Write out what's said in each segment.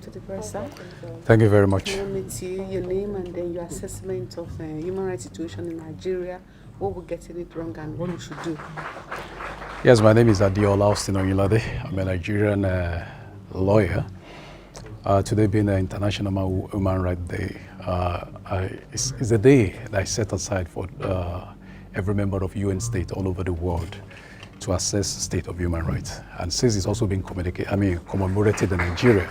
to the press, sir. Thank you very much. Can I meet you, your name, and then your assessment of the human rights situation in Nigeria, what we're getting it wrong and what we should do? Yes, my name is Adeola Austin Oyinlade. I'm a Nigerian lawyer. Today being the International Human Rights Day, it's a day that I set aside for every member of UN state all over the world to assess the state of human rights. And since it's also being commemorated in Nigeria,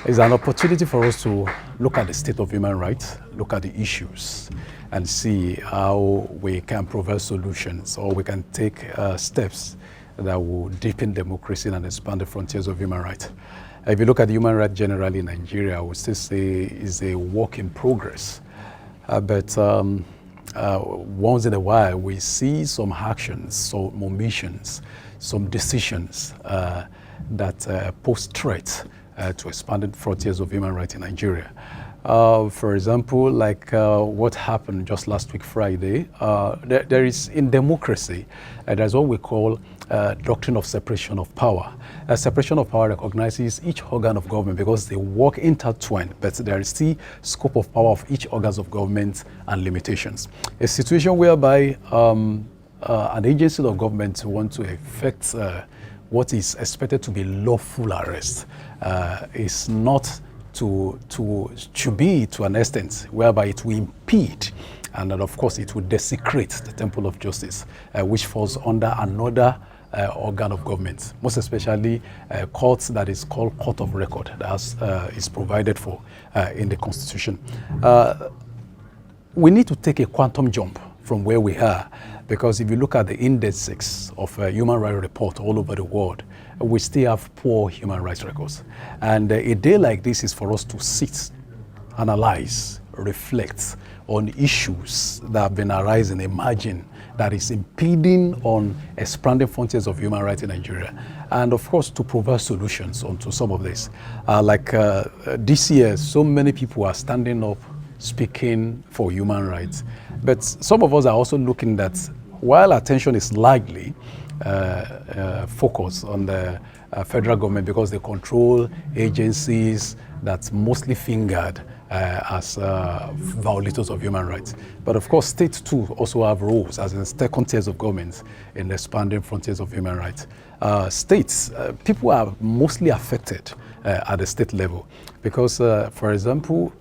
it's an opportunity for us to look at the state of human rights, look at the issues, and see how we can provide solutions or we can take steps that will deepen democracy and expand the frontiers of human rights. If you look at human rights generally in Nigeria, I would still say it's a work in progress. But once in a while, we see some actions, some omissions, some decisions that pose threats to expanded frontiers of human rights in Nigeria. For example, like what happened just last week, Friday, there is, in democracy, there's what we call doctrine of separation of power. Separation of power recognizes each organ of government because they work intertwined, but there is still scope of power of each organs of government and limitations. A situation whereby an agency of government wants to effect what is expected to be lawful arrest is not to be to an extent whereby it will impede and then of course it will desecrate the temple of justice, which falls under another organ of government, most especially courts that is called court of record that is provided for in the constitution. We need to take a quantum jump from where we are, because if you look at the indexes of human rights report all over the world, we still have poor human rights records. And a day like this is for us to sit, analyze, reflect on issues that have been arising, emerging, that is impeding on expanding frontiers of human rights in Nigeria. And of course, to provide solutions onto some of this. This year, so many people are standing up, speaking for human rights. But some of us are also looking that while attention is largely focused on the federal government because they control agencies that's mostly fingered as violators of human rights. But of course, states too also have roles as in second tiers of governments in expanding frontiers of human rights. States, people are mostly affected at the state level because, for example,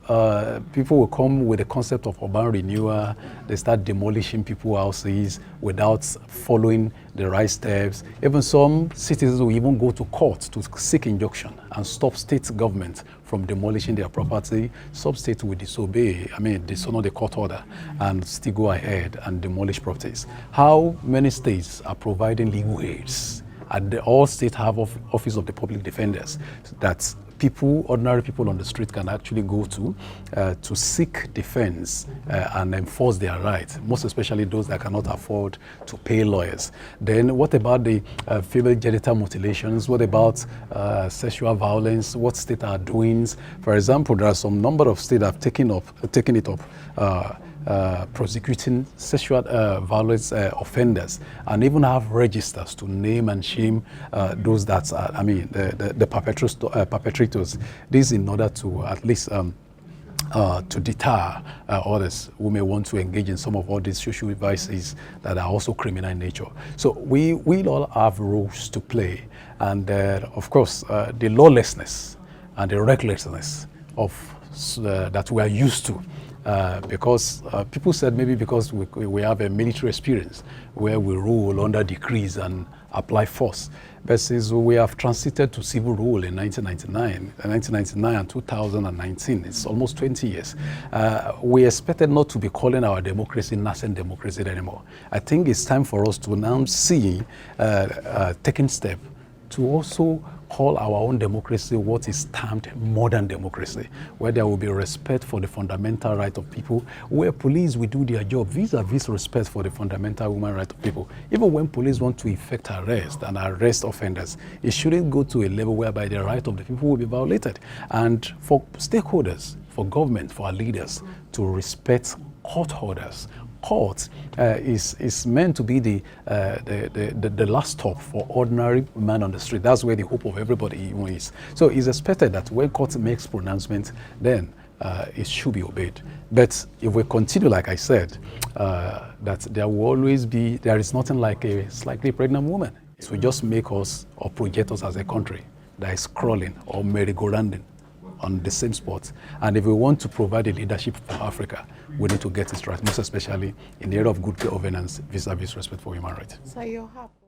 people will come with the concept of urban renewal. They start demolishing people's houses without following the right steps. Even some citizens will even go to court to seek injunction and stop state government from demolishing their property. Some states will dishonor the court order and still go ahead and demolish properties. How many states are providing legal aids? And all states have Office of the Public Defenders that people, ordinary people on the street can actually go to seek defense and enforce their rights, most especially those that cannot afford to pay lawyers. Then what about the female genital mutilations? What about sexual violence? What states are doing? For example, there are some number of states that have taken it up, prosecuting sexual violence offenders, and even have registers to name and shame those that the perpetrators. This in order to at least to deter others who may want to engage in some of all these social vices that are also criminal in nature. So we all have roles to play, and of course the lawlessness and the recklessness of that we are used to. Because people said maybe because we have a military experience where we rule under decrees and apply force. But since we have transited to civil rule in 1999 and 2019, it's almost 20 years, we expected not to be calling our democracy nascent democracy anymore. I think it's time for us to now see taking step to also call our own democracy what is termed modern democracy, where there will be respect for the fundamental right of people, where police will do their job vis-a-vis respect for the fundamental human right of people. Even when police want to effect arrest and arrest offenders, it shouldn't go to a level whereby the right of the people will be violated. And for stakeholders, for government, for our leaders to respect court orders, court is meant to be the last stop for ordinary man on the street. That's where the hope of everybody is. So it's expected that when court makes pronouncement, then it should be obeyed. But if we continue, like I said, that there will always be, there is nothing like a slightly pregnant woman. It will just make us or project us as a country that is crawling or merry-go-rounding on the same spot. And if we want to provide a leadership for Africa, we need to get it right, most especially in the area of good governance vis-a-vis respect for human rights. So you're happy.